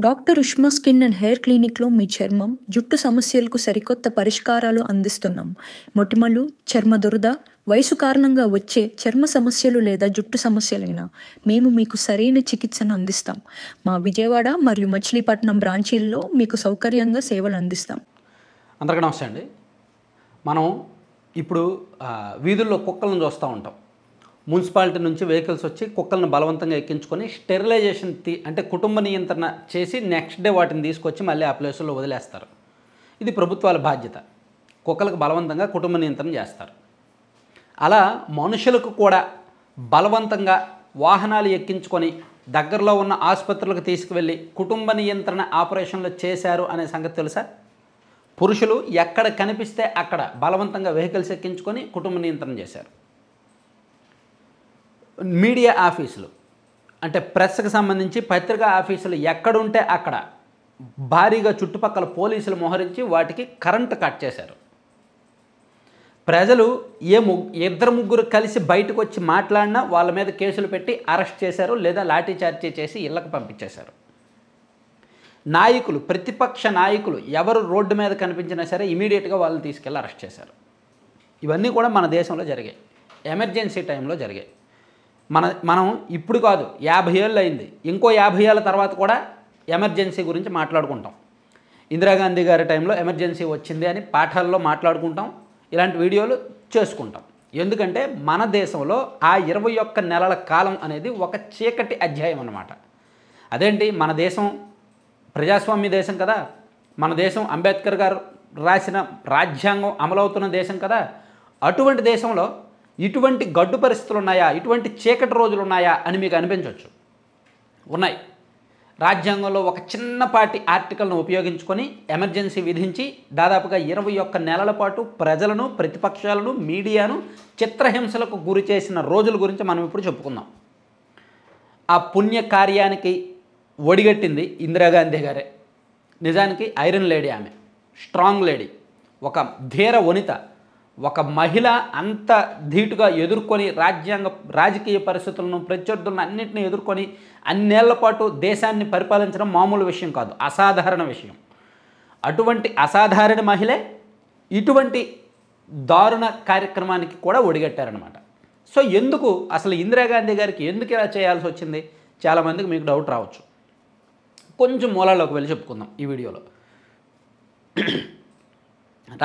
Doctor Ushma skin and hair క్లినిక్లో మీ చర్మం, జుట్టు సమస్యలకు సరికొత్త పరిష్కారాలు అందిస్తున్నాం. మొటిమలు, చర్మ దురద, వయసు కారణంగా వచ్చే చర్మ సమస్యలు లేదా జుట్టు సమస్యలైనా మేము మీకు సరైన చికిత్సను అందిస్తాం. మా విజయవాడ మరియు మచిలీపట్నం బ్రాంచీల్లో మీకు సౌకర్యంగా సేవలు అందిస్తాం. అందరికీ నమస్తే అండి. మనం ఇప్పుడు వీధుల్లో కుక్కలను చూస్తూ ఉంటాం. మున్సిపాలిటీ నుంచి వెహికల్స్ వచ్చి కుక్కలను బలవంతంగా ఎక్కించుకొని స్టెరిలైజేషన్ అంటే కుటుంబ నియంత్రణ చేసి నెక్స్ట్ డే వాటిని తీసుకొచ్చి మళ్ళీ ఆ ప్లేసుల్లో వదిలేస్తారు. ఇది ప్రభుత్వాల బాధ్యత. కుక్కలకు బలవంతంగా కుటుంబ నియంత్రణ చేస్తారు. అలా మనుషులకు కూడా బలవంతంగా వాహనాలు ఎక్కించుకొని దగ్గరలో ఉన్న ఆసుపత్రులకు తీసుకువెళ్ళి కుటుంబ నియంత్రణ ఆపరేషన్లు చేశారు అనే సంగతి తెలుసా? పురుషులు ఎక్కడ కనిపిస్తే అక్కడ బలవంతంగా వెహికల్స్ ఎక్కించుకొని కుటుంబ నియంత్రణ చేశారు. మీడియా ఆఫీసులు అంటే ప్రెస్కి సంబంధించి పత్రికా ఆఫీసులు ఎక్కడుంటే అక్కడ భారీగా చుట్టుపక్కల పోలీసులు మోహరించి వాటికి కరెంటు కట్ చేశారు. ప్రజలు ఇద్దరు ముగ్గురు కలిసి బయటకు వచ్చి మాట్లాడినా వాళ్ళ మీద కేసులు పెట్టి అరెస్ట్ చేశారు, లేదా లాఠీ చార్జీ చేసి ఇళ్లకు పంపించేశారు. నాయకులు, ప్రతిపక్ష నాయకులు ఎవరు రోడ్డు మీద కనిపించినా సరే ఇమీడియట్గా వాళ్ళని తీసుకెళ్ళి అరెస్ట్ చేశారు. ఇవన్నీ కూడా మన దేశంలో జరిగాయి. ఎమర్జెన్సీ టైంలో జరిగాయి. మనం ఇప్పుడు కాదు, 50 ఏళ్ళు అయింది. ఇంకో 50 ఏళ్ళ తర్వాత కూడా ఎమర్జెన్సీ గురించి మాట్లాడుకుంటాం. ఇందిరాగాంధీ గారి టైంలో ఎమర్జెన్సీ వచ్చింది అని పాఠాల్లో మాట్లాడుకుంటాం. ఇలాంటి వీడియోలు చేసుకుంటాం. ఎందుకంటే మన దేశంలో ఆ 21 నెలల కాలం అనేది ఒక చీకటి అధ్యాయం అన్నమాట. అదేంటి, మన దేశం ప్రజాస్వామ్య దేశం కదా, మన దేశం అంబేద్కర్ గారు రాసిన రాజ్యాంగం అమలవుతున్న దేశం కదా. అటువంటి దేశంలో ఇటువంటి గడ్డు పరిస్థితులు ఉన్నాయా, ఇటువంటి చీకటి రోజులు ఉన్నాయా అని మీకు అనిపించవచ్చు. ఉన్నాయి. రాజ్యాంగంలో ఒక చిన్నపాటి ఆర్టికల్ను ఉపయోగించుకొని ఎమర్జెన్సీ విధించి దాదాపుగా 21 నెలల పాటు ప్రజలను, ప్రతిపక్షాలను, మీడియాను చిత్రహింసలకు గురి చేసిన రోజుల గురించి మనం ఇప్పుడు చెప్పుకుందాం. ఆ పుణ్య కార్యానికి ఒడిగట్టింది ఇందిరాగాంధీ గారే. నిజానికి ఐరన్ లేడీ ఆమె, స్ట్రాంగ్ లేడీ, ఒక ధీర వనిత, ఒక మహిళ అంత ధీటుగా ఎదుర్కొని రాజకీయ పరిస్థితులను, ప్రత్యర్థులను అన్నింటినీ ఎదుర్కొని అన్నేళ్ల పాటు దేశాన్ని పరిపాలించడం మామూలు విషయం కాదు, అసాధారణ విషయం. అటువంటి అసాధారణ మహిళే ఇటువంటి దారుణ కార్యక్రమానికి కూడా ఒడిగట్టారనమాట. సో ఎందుకు అసలు ఇందిరాగాంధీ గారికి ఎందుకు ఇలా చేయాల్సి వచ్చింది? చాలామందికి మీకు డౌట్ రావచ్చు. కొంచెం మూలాల్లోకి వెళ్ళి చెప్పుకుందాం ఈ వీడియోలో.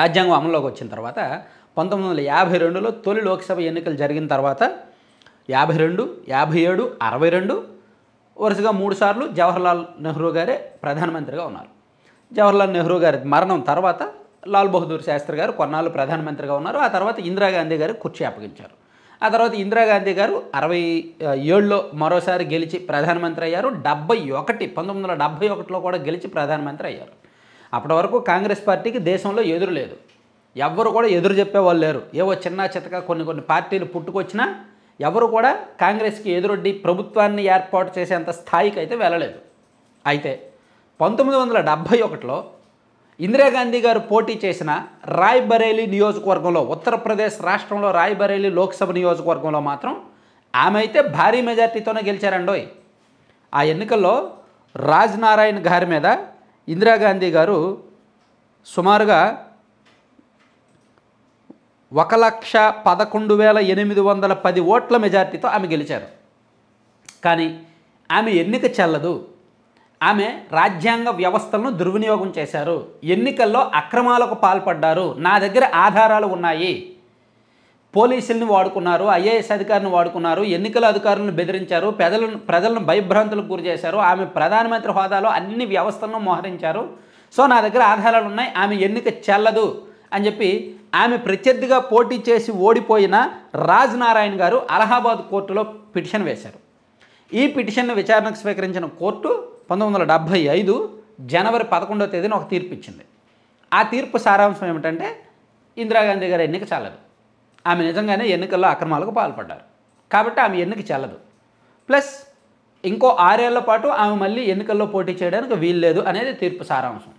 రాజ్యాంగం అమల్లోకి వచ్చిన తర్వాత 1952లో తొలి లోక్సభ ఎన్నికలు జరిగిన తర్వాత 52, 57, 62 వరుసగా 3 సార్లు జవహర్లాల్ నెహ్రూ గారే ప్రధానమంత్రిగా ఉన్నారు. జవహర్లాల్ నెహ్రూ గారి మరణం తర్వాత లాల్ బహదూర్ శాస్త్రి గారు కొన్నాళ్ళు ప్రధానమంత్రిగా ఉన్నారు. ఆ తర్వాత ఇందిరాగాంధీ గారు కుర్చీ అప్పగించారు. ఆ తర్వాత ఇందిరాగాంధీ గారు 67లో మరోసారి గెలిచి ప్రధానమంత్రి అయ్యారు. 1971లో కూడా గెలిచి ప్రధానమంత్రి అయ్యారు. అప్పటి వరకు కాంగ్రెస్ పార్టీకి దేశంలో ఎదురు లేదు. ఎవ్వరు కూడా ఎదురు చెప్పేవాళ్ళు లేరు. ఏవో చిన్న చితక కొన్ని పార్టీలు పుట్టుకొచ్చినా ఎవరు కూడా కాంగ్రెస్కి ఎదురొడ్డి ప్రభుత్వాన్ని ఏర్పాటు చేసేంత స్థాయికి అయితే వెళ్ళలేదు. అయితే 1971లో ఇందిరాగాంధీ గారు పోటీ చేసిన రాయ్బరేలీ నియోజకవర్గంలో, ఉత్తరప్రదేశ్ రాష్ట్రంలో రాయ్బరేలీ లోక్సభ నియోజకవర్గంలో మాత్రం ఆమె అయితే భారీ మెజార్టీతోనే గెలిచారండోయ్. ఆ ఎన్నికల్లో రాజ్ నారాయణ్ గారి మీద ఇందిరాగాంధీ గారు సుమారుగా 1,11,810 ఓట్ల మెజార్టీతో ఆమె గెలిచారు. కానీ ఆమె ఎన్నిక చెల్లదు. ఆమె రాజ్యాంగ వ్యవస్థలను దుర్వినియోగం చేశారు, ఎన్నికల్లో అక్రమాలకు పాల్పడ్డారు, నా దగ్గర ఆధారాలు ఉన్నాయి, పోలీసుల్ని వాడుకున్నారు, ఐఏఎస్ అధికారులను వాడుకున్నారు, ఎన్నికల అధికారులను బెదిరించారు, ప్రజలను భయభ్రాంతులకు గురి చేశారు, ఆమె ప్రధానమంత్రి హోదాలో అన్ని వ్యవస్థలను మోహరించారు, సో నా దగ్గర ఆధారాలు ఉన్నాయి, ఆమె ఎన్నిక చెల్లదు అని చెప్పి ఆమె ప్రత్యర్థిగా పోటీ చేసి ఓడిపోయిన రాజ్ నారాయణ్ గారు అలహాబాద్ కోర్టులో పిటిషన్ వేశారు. ఈ పిటిషన్ను విచారణకు స్వీకరించిన కోర్టు 1975 జనవరి 11వ తేదీన ఒక తీర్పు ఇచ్చింది. ఆ తీర్పు సారాంశం ఏమిటంటే ఇందిరాగాంధీ గారి ఎన్నిక చెల్లదు, ఆమె నిజంగానే ఎన్నికల్లో అక్రమాలకు పాల్పడ్డారు కాబట్టి ఆమె ఎన్నిక చెల్లదు, ప్లస్ ఇంకో 6 ఏళ్ల పాటు ఆమె మళ్ళీ ఎన్నికల్లో పోటీ చేయడానికి వీల్లేదు అనేది తీర్పు సారాంశం.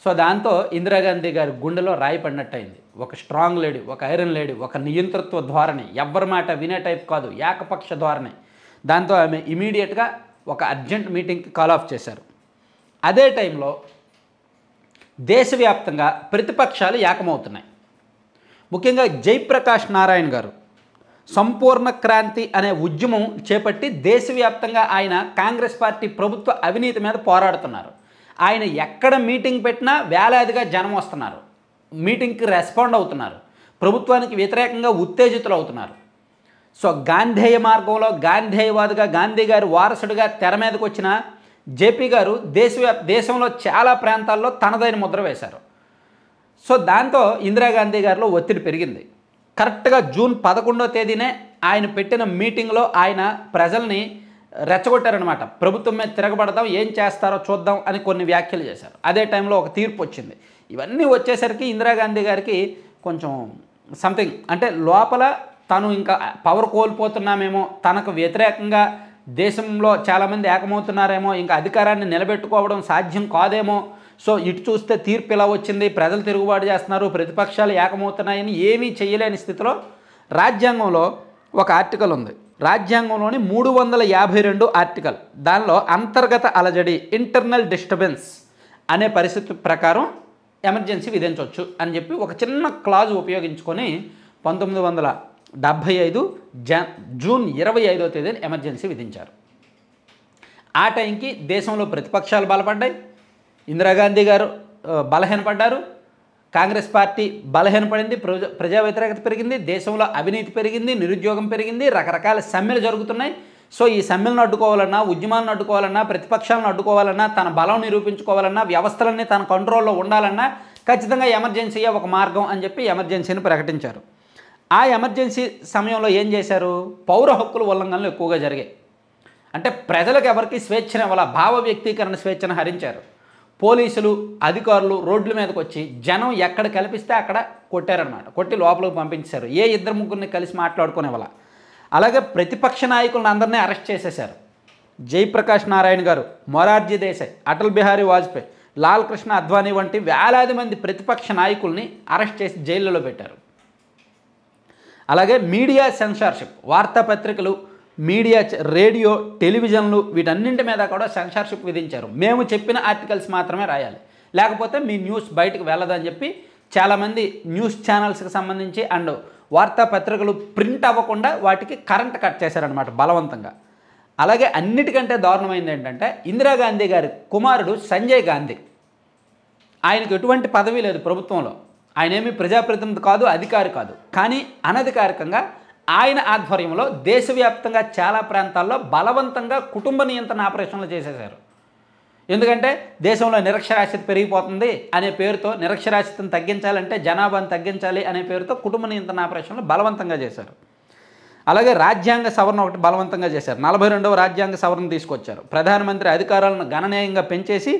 సో దాంతో ఇందిరాగాంధీ గారి గుండెలో రాయి పడినట్టయింది. ఒక స్ట్రాంగ్ లేడీ, ఒక ఐరన్ లేడీ, ఒక నియంతృత్వ ధోరణి, ఎవ్వరి మాట వినే టైప్ కాదు, ఏకపక్ష ధోరణి. దాంతో ఆమె ఇమీడియట్గా ఒక అర్జెంట్ మీటింగ్కి కాల్ ఆఫ్ చేశారు. అదే టైంలో దేశవ్యాప్తంగా ప్రతిపక్షాలు ఏకమవుతున్నాయి. ముఖ్యంగా జయప్రకాష్ నారాయణ గారు సంపూర్ణ క్రాంతి అనే ఉద్యమం చేపట్టి దేశవ్యాప్తంగా ఆయన కాంగ్రెస్ పార్టీ ప్రభుత్వ అవినీతి మీద పోరాడుతున్నారు. ఆయన ఎక్కడ మీటింగ్ పెట్టినా వేలాదిగా జనం వస్తున్నారు, మీటింగ్కి రెస్పాండ్ అవుతున్నారు, ప్రభుత్వానికి వ్యతిరేకంగా ఉత్తేజితులు అవుతున్నారు. సో గాంధేయ మార్గంలో గాంధేయవాదిగా గాంధీ గారి వారసుడిగా తెర మీదకి వచ్చిన జేపీ గారు దేశంలో చాలా ప్రాంతాల్లో తనదైన ముద్ర వేశారు. సో దాంతో ఇందిరాగాంధీ గారిలో ఒత్తిడి పెరిగింది. కరెక్ట్గా జూన్ 11వ తేదీనే ఆయన పెట్టిన మీటింగ్లో ఆయన ప్రజల్ని రెచ్చగొట్టారనమాట. ప్రభుత్వం మీద తిరగబడదాం, ఏం చేస్తారో చూద్దాం అని కొన్ని వ్యాఖ్యలు చేశారు. అదే టైంలో ఒక తీర్పు వచ్చింది. ఇవన్నీ వచ్చేసరికి ఇందిరాగాంధీ గారికి కొంచెం సంథింగ్ అంటే లోపల తను ఇంకా పవర్ కోల్పోతున్నామేమో, తనకు వ్యతిరేకంగా దేశంలో చాలామంది ఏకమవుతున్నారేమో, ఇంకా అధికారాన్ని నిలబెట్టుకోవడం సాధ్యం కాదేమో, సో ఇటు చూస్తే తీర్పు ఇలా వచ్చింది, ప్రజలు తిరుగుబాటు చేస్తున్నారు, ప్రతిపక్షాలు ఏకమవుతున్నాయని ఏమీ చేయలేని స్థితిలో రాజ్యాంగంలో ఒక ఆర్టికల్ ఉంది. రాజ్యాంగంలోని 352 ఆర్టికల్, దానిలో అంతర్గత అలజడి ఇంటర్నల్ డిస్టర్బెన్స్ అనే పరిస్థితి ప్రకారం ఎమర్జెన్సీ విధించవచ్చు అని చెప్పి ఒక చిన్న క్లాజ్ ఉపయోగించుకొని 1975 జూన్ 25వ తేదీన ఎమర్జెన్సీ విధించారు. ఆ టైంకి దేశంలో ప్రతిపక్షాలు బలపడ్డాయి, ఇందిరాగాంధీ గారు బలహీనపడ్డారు, కాంగ్రెస్ పార్టీ బలహీనపడింది, ప్రజా వ్యతిరేకత పెరిగింది, దేశంలో అవినీతి పెరిగింది, నిరుద్యోగం పెరిగింది, రకరకాల సమ్మెలు జరుగుతున్నాయి. సో ఈ సమ్మెలను అడ్డుకోవాలన్నా, ఉద్యమాలను అడ్డుకోవాలన్నా, ప్రతిపక్షాలను అడ్డుకోవాలన్నా, తన బలం నిరూపించుకోవాలన్నా, వ్యవస్థలన్నీ తన కంట్రోల్లో ఉండాలన్నా ఖచ్చితంగా ఎమర్జెన్సీయే ఒక మార్గం అని చెప్పి ఎమర్జెన్సీని ప్రకటించారు. ఆ ఎమర్జెన్సీ సమయంలో ఏం చేశారు? పౌర హక్కుల ఉల్లంఘనలు ఎక్కువగా జరిగాయి. అంటే ప్రజలకు ఎవరికి స్వేచ్ఛను ఇవ్వాల, భావ వ్యక్తీకరణ స్వేచ్ఛను హరించారు. పోలీసులు అధికారులు రోడ్ల మీదకి వచ్చి జనం ఎక్కడ కల్పిస్తే అక్కడ కొట్టారనమాట, కొట్టి లోపలికి పంపించారు. ఏ ఇద్దరు ముగ్గురిని కలిసి మాట్లాడుకునే వాళ్ళ. అలాగే ప్రతిపక్ష నాయకులను అందరినీ అరెస్ట్ చేసేశారు. జయప్రకాష్ నారాయణ గారు, మొరార్జీ దేశాయ్, అటల్ బిహారీ వాజ్పేయి, లాల్ కృష్ణ అద్వానీ వంటి వేలాది మంది ప్రతిపక్ష నాయకుల్ని అరెస్ట్ చేసి జైళ్ళలో పెట్టారు. అలాగే మీడియా సెన్సార్షిప్, వార్తాపత్రికలు, మీడియా, రేడియో, టెలివిజన్లు వీటన్నింటి మీద కూడా సెన్సార్షిప్ విధించారు. మేము చెప్పిన ఆర్టికల్స్ మాత్రమే రాయాలి, లేకపోతే మీ న్యూస్ బయటకు వెళ్ళదని చెప్పి చాలామంది న్యూస్ ఛానల్స్కి సంబంధించి అండ్ వార్తాపత్రికలు ప్రింట్ అవ్వకుండా వాటికి కరెంట్ కట్ చేశారనమాట బలవంతంగా. అలాగే అన్నిటికంటే దారుణమైంది ఏంటంటే ఇందిరాగాంధీ గారి కుమారుడు సంజయ్ గాంధీ, ఆయనకు ఎటువంటి పదవి లేదు ప్రభుత్వంలో, ఆయన ఏమీ ప్రజాప్రతినిధి కాదు, అధికారి కాదు, కానీ అనధికారికంగా ఆయన ఆధ్వర్యంలో దేశవ్యాప్తంగా చాలా ప్రాంతాల్లో బలవంతంగా కుటుంబ నియంత్రణ ఆపరేషన్లు చేసేశారు. ఎందుకంటే దేశంలో నిరక్షరాస్యత పెరిగిపోతుంది అనే పేరుతో, నిరక్షరాస్యతను తగ్గించాలంటే జనాభాను తగ్గించాలి అనే పేరుతో కుటుంబ నియంత్రణ ఆపరేషన్లు బలవంతంగా చేశారు. అలాగే రాజ్యాంగ సవరణ ఒకటి బలవంతంగా చేశారు. 42వ రాజ్యాంగ సవరణ తీసుకొచ్చారు. ప్రధానమంత్రి అధికారాలను గణనీయంగా పెంచేసి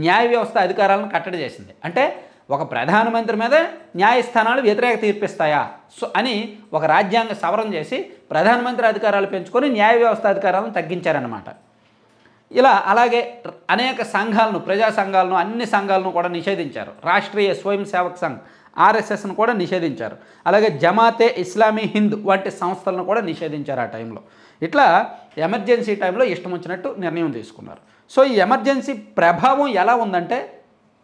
న్యాయ వ్యవస్థ అధికారాలను కట్టడి చేసింది. అంటే ఒక ప్రధానమంత్రి మీద న్యాయస్థానాలు వ్యతిరేక తీర్పిస్తాయా సో అని ఒక రాజ్యాంగ సవరణ చేసి ప్రధానమంత్రి అధికారాలు పెంచుకొని న్యాయ వ్యవస్థ అధికారాలను తగ్గించారన్నమాట. ఇలా అలాగే అనేక సంఘాలను, ప్రజా సంఘాలను, అన్ని సంఘాలను కూడా నిషేధించారు. రాష్ట్రీయ స్వయం సేవక్ సంఘ్ ఆర్ఎస్ఎస్ను కూడా నిషేధించారు. అలాగే జమాతే ఇస్లామీ హింద్ వంటి సంస్థలను కూడా నిషేధించారు ఆ టైంలో. ఇట్లా ఎమర్జెన్సీ టైంలో ఇష్టం వచ్చినట్టు నిర్ణయం తీసుకున్నారు. సో ఈ ఎమర్జెన్సీ ప్రభావం ఎలా ఉందంటే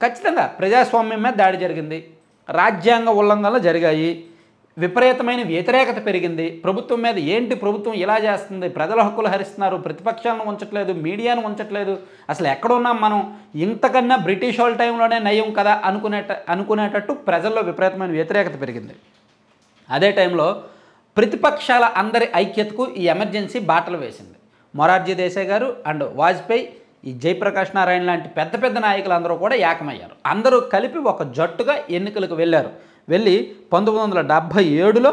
ఖచ్చితంగా ప్రజాస్వామ్యం మీద దాడి జరిగింది, రాజ్యాంగ ఉల్లంఘనలు జరిగాయి, విపరీతమైన వ్యతిరేకత పెరిగింది. ప్రభుత్వం మీద ఏంటి ప్రభుత్వం ఇలా చేస్తుంది, ప్రజల హక్కులు హరిస్తున్నారు, ప్రతిపక్షాలను ఉంచట్లేదు, మీడియాను ఉంచట్లేదు, అసలు ఎక్కడున్నాం మనం, ఇంతకన్నా బ్రిటిష్ వాళ్ళ టైంలోనే నయం కదా అనుకునేటట్టు ప్రజల్లో విపరీతమైన వ్యతిరేకత పెరిగింది. అదే టైంలో ప్రతిపక్షాల అందరి ఐక్యతకు ఈ ఎమర్జెన్సీ బాటలు వేసింది. మొరార్జీ దేశాయ్ గారు అండ్ వాజ్పేయి, ఈ జయప్రకాష్ నారాయణ లాంటి పెద్ద పెద్ద నాయకులందరూ కూడా ఏకమయ్యారు. అందరూ కలిపి ఒక జట్టుగా ఎన్నికలకు వెళ్ళారు. వెళ్ళి 1977లో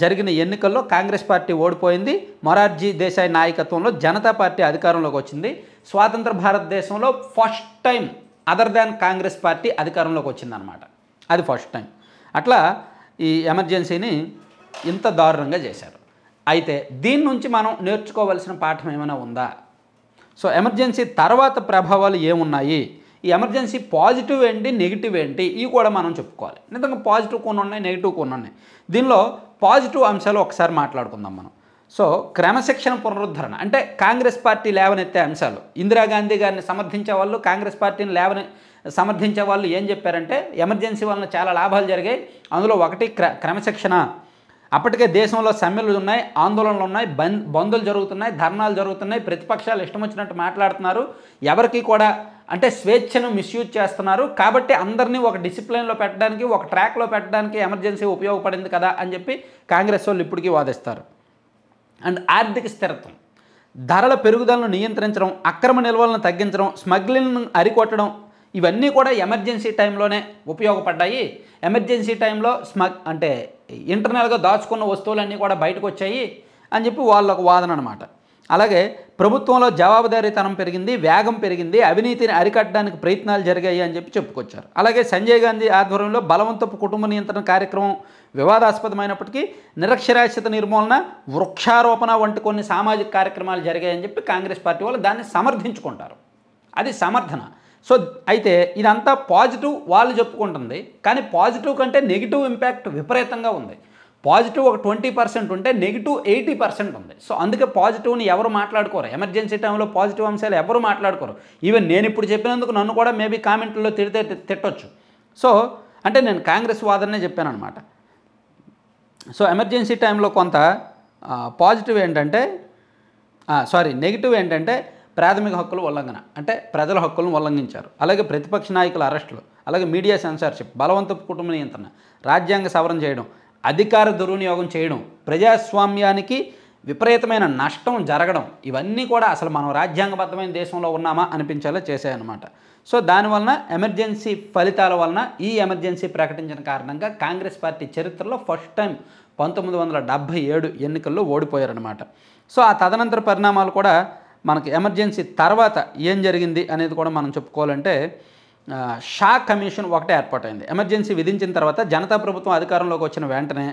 జరిగిన ఎన్నికల్లో కాంగ్రెస్ పార్టీ ఓడిపోయింది. మొరార్జీ దేశాయ్ నాయకత్వంలో జనతా పార్టీ అధికారంలోకి వచ్చింది. స్వాతంత్ర భారతదేశంలో first time other than Congress party అధికారంలోకి వచ్చిందనమాట. అది ఫస్ట్ టైం. అట్లా ఈ ఎమర్జెన్సీని ఇంత దారుణంగా చేశారు. అయితే దీని నుంచి మనం నేర్చుకోవాల్సిన పాఠం ఏమైనా ఉందా? సో ఎమర్జెన్సీ తర్వాత ప్రభావాలు ఏమున్నాయి, ఈ ఎమర్జెన్సీ పాజిటివ్ ఏంటి, నెగిటివ్ ఏంటి, ఇవి కూడా మనం చెప్పుకోవాలి. నిజంగా పాజిటివ్ కొన్ని ఉన్నాయి, నెగిటివ్ కొన్ని ఉన్నాయి. దీనిలో పాజిటివ్ అంశాలు ఒకసారి మాట్లాడుకుందాం మనం. సో క్రమశిక్షణ పునరుద్ధరణ అంటే కాంగ్రెస్ పార్టీ లేవనెత్తే అంశాలు. ఇందిరాగాంధీ గారిని సమర్థించే వాళ్ళు, కాంగ్రెస్ పార్టీని సమర్థించే వాళ్ళు ఏం చెప్పారంటే ఎమర్జెన్సీ వలన చాలా లాభాలు జరిగాయి, అందులో ఒకటి క్రమశిక్షణ. అప్పటికే దేశంలో సమ్మెలు ఉన్నాయి, ఆందోళనలు ఉన్నాయి, బందులు జరుగుతున్నాయి, ధర్నాలు జరుగుతున్నాయి, ప్రతిపక్షాలు ఇష్టం వచ్చినట్టు మాట్లాడుతున్నారు, ఎవరికి కూడా అంటే స్వేచ్ఛను మిస్యూజ్ చేస్తున్నారు, కాబట్టి అందరినీ ఒక డిసిప్లిన్లో పెట్టడానికి, ఒక ట్రాక్లో పెట్టడానికి ఎమర్జెన్సీ ఉపయోగపడింది కదా అని చెప్పి కాంగ్రెస్ వాళ్ళు ఇప్పటికీ వాదిస్తారు. అండ్ ఆర్థిక స్థిరత్వం, ధరల పెరుగుదలను నియంత్రించడం, అక్రమ నిల్వలను తగ్గించడం, స్మగ్లింగ్ను అరికొట్టడం, ఇవన్నీ కూడా ఎమర్జెన్సీ టైంలోనే ఉపయోగపడ్డాయి. ఎమర్జెన్సీ టైంలో అంటే ఇంటర్నల్గా దాచుకున్న వస్తువులన్నీ కూడా బయటకు వచ్చాయి అని చెప్పి వాళ్ళకు వాదన అనమాట. అలాగే ప్రభుత్వంలో జవాబుదారీతనం పెరిగింది, వేగం పెరిగింది, అవినీతిని అరికట్టడానికి ప్రయత్నాలు జరిగాయి అని చెప్పి చెప్పుకొచ్చారు. అలాగే సంజయ్ గాంధీ ఆధ్వర్యంలో బలవంతపు కుటుంబ నియంత్రణ కార్యక్రమం వివాదాస్పదమైనప్పటికీ నిరక్షరాస్యత నిర్మూలన, వృక్షారోపణ వంటి కొన్ని సామాజిక కార్యక్రమాలు జరిగాయని చెప్పి కాంగ్రెస్ పార్టీ వాళ్ళు దాన్ని సమర్థించుకుంటారు. అది సమర్థన. సో అయితే ఇదంతా పాజిటివ్ వాళ్ళు చెప్పుకుంటుంది, కానీ పాజిటివ్ కంటే నెగిటివ్ ఇంపాక్ట్ విపరీతంగా ఉంది. పాజిటివ్ ఒక 20% ఉంటే నెగిటివ్ 80% ఉంది. సో అందుకే పాజిటివ్ని ఎవరు మాట్లాడుకోరు, ఎమర్జెన్సీ టైంలో పాజిటివ్ అంశాలు ఎవరు మాట్లాడుకోరు. ఈవెన్ నేను ఇప్పుడు చెప్పినందుకు నన్ను కూడా మేబీ కామెంట్లో తిట్టొచ్చు. సో అంటే నేను కాంగ్రెస్ వాదననే చెప్పాను అనమాట. సో ఎమర్జెన్సీ టైంలో కొంత పాజిటివ్ ఏంటంటే నెగిటివ్ ఏంటంటే ప్రాథమిక హక్కుల ఉల్లంఘన, అంటే ప్రజల హక్కులను ఉల్లంఘించారు. అలాగే ప్రతిపక్ష నాయకుల అరెస్టులు, అలాగే మీడియా సెన్సార్షిప్, బలవంతపు కుటుంబ నియంత్రణ, రాజ్యాంగ సవరణ చేయడం, అధికార దుర్వినియోగం చేయడం, ప్రజాస్వామ్యానికి విపరీతమైన నష్టం జరగడం, ఇవన్నీ కూడా అసలు మనం రాజ్యాంగబద్ధమైన దేశంలో ఉన్నామా అనిపించేలా చేశాయన్నమాట. సో దానివలన ఎమర్జెన్సీ ఫలితాల వలన ఈ ఎమర్జెన్సీ ప్రకటించిన కారణంగా కాంగ్రెస్ పార్టీ చరిత్రలో ఫస్ట్ టైం 1977 ఎన్నికల్లో ఓడిపోయారనమాట. సో ఆ తదనంతర పరిణామాలు కూడా మనకి ఎమర్జెన్సీ తర్వాత ఏం జరిగింది అనేది కూడా మనం చెప్పుకోవాలంటే షా కమిషన్ ఒకటే ఏర్పాటైంది. ఎమర్జెన్సీ విధించిన తర్వాత జనతా ప్రభుత్వం అధికారంలోకి వచ్చిన వెంటనే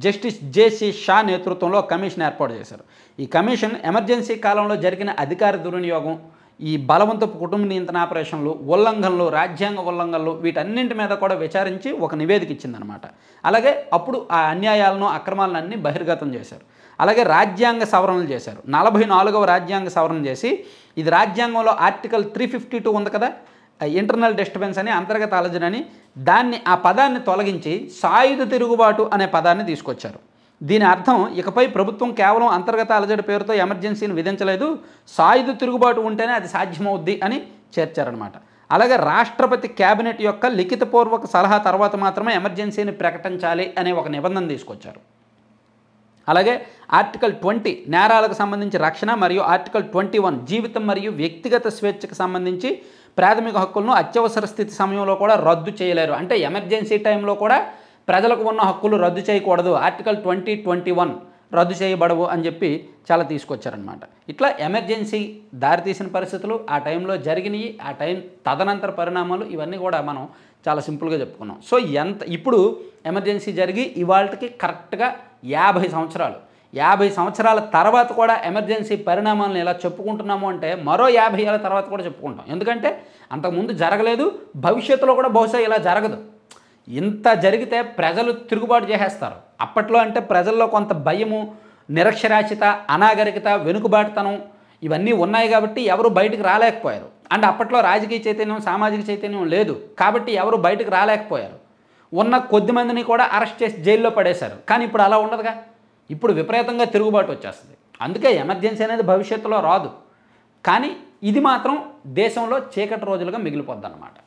జస్టిస్ జేసీ షా నేతృత్వంలో కమిషన్ ఏర్పాటు చేశారు. ఈ కమిషన్ ఎమర్జెన్సీ కాలంలో జరిగిన అధికార దుర్వినియోగం, ఈ బలవంతపు కుటుంబ నియంత్రణ ఆపరేషన్లు, ఉల్లంఘనలు, రాజ్యాంగ ఉల్లంఘనలు, వీటన్నింటి మీద కూడా విచారించి ఒక నివేదిక ఇచ్చిందనమాట. అలాగే అప్పుడు ఆ అన్యాయాలను, అక్రమాలను అన్నీ బహిర్గతం చేశారు. అలాగే రాజ్యాంగ సవరణలు చేశారు. 44వ రాజ్యాంగ సవరణ చేసి, ఇది రాజ్యాంగంలో ఆర్టికల్ 352 ఉంది కదా, ఇంటర్నల్ డిస్టర్బెన్స్ అని, అంతర్గత అలజడి అని, ఆ పదాన్ని తొలగించి సాయుధ తిరుగుబాటు అనే పదాన్ని తీసుకొచ్చారు. దీని అర్థం ఇకపై ప్రభుత్వం కేవలం అంతర్గత అలజడి పేరుతో ఎమర్జెన్సీని విధించలేదు, సాయుధ తిరుగుబాటు ఉంటేనే అది సాధ్యమవుద్ది అని చేర్చారనమాట. అలాగే రాష్ట్రపతి క్యాబినెట్ యొక్క లిఖితపూర్వక సలహా తర్వాత మాత్రమే ఎమర్జెన్సీని ప్రకటించాలి అనే ఒక నిబంధన తీసుకొచ్చారు. అలాగే ఆర్టికల్ 20 నేరాలకు సంబంధించి రక్షణ మరియు ఆర్టికల్ 21 జీవితం మరియు వ్యక్తిగత స్వేచ్ఛకు సంబంధించి ప్రాథమిక హక్కులను అత్యవసర స్థితి సమయంలో కూడా రద్దు చేయలేరు. అంటే ఎమర్జెన్సీ టైంలో కూడా ప్రజలకు ఉన్న హక్కులు రద్దు చేయకూడదు, ఆర్టికల్ 20, 21 రద్దు చేయబడవు అని చెప్పి చాలా తీసుకొచ్చారనమాట. ఇట్లా ఎమర్జెన్సీ దారితీసిన పరిస్థితులు, ఆ టైంలో జరిగినాయి, ఆ టైం తదనంతర పరిణామాలు, ఇవన్నీ కూడా మనం చాలా సింపుల్గా చెప్పుకున్నాం. సో ఇప్పుడు ఎమర్జెన్సీ జరిగి ఇవాళకి కరెక్ట్గా 50 సంవత్సరాలు. 50 సంవత్సరాల తర్వాత కూడా ఎమర్జెన్సీ పరిణామాలను ఎలా చెప్పుకుంటున్నాము అంటే మరో 50 ఏళ్ళ తర్వాత కూడా చెప్పుకుంటాం. ఎందుకంటే అంతకుముందు జరగలేదు, భవిష్యత్తులో కూడా బహుశా ఇలా జరగదు. ఇంత జరిగితే ప్రజలు తిరుగుబాటు చేసేస్తారు. అప్పట్లో అంటే ప్రజల్లో కొంత భయము, నిరక్షరాస్యత, అనాగరికత, వెనుకబాటుతనం ఇవన్నీ ఉన్నాయి కాబట్టి ఎవరు బయటకు రాలేకపోయారు. అండ్ అప్పట్లో రాజకీయ చైతన్యం, సామాజిక చైతన్యం లేదు కాబట్టి ఎవరు బయటకు రాలేకపోయారు. ఉన్న కొద్ది మందిని కూడా అరెస్ట్ చేసి జైల్లో పడేశారు. కానీ ఇప్పుడు అలా ఉండదుగా, ఇప్పుడు విపరీతంగా తిరుగుబాటు వచ్చేస్తుంది. అందుకే ఎమర్జెన్సీ అనేది భవిష్యత్తులో రాదు, కానీ ఇది మాత్రం దేశంలో చీకటి రోజులుగా మిగిలిపోద్ది అన్నమాట.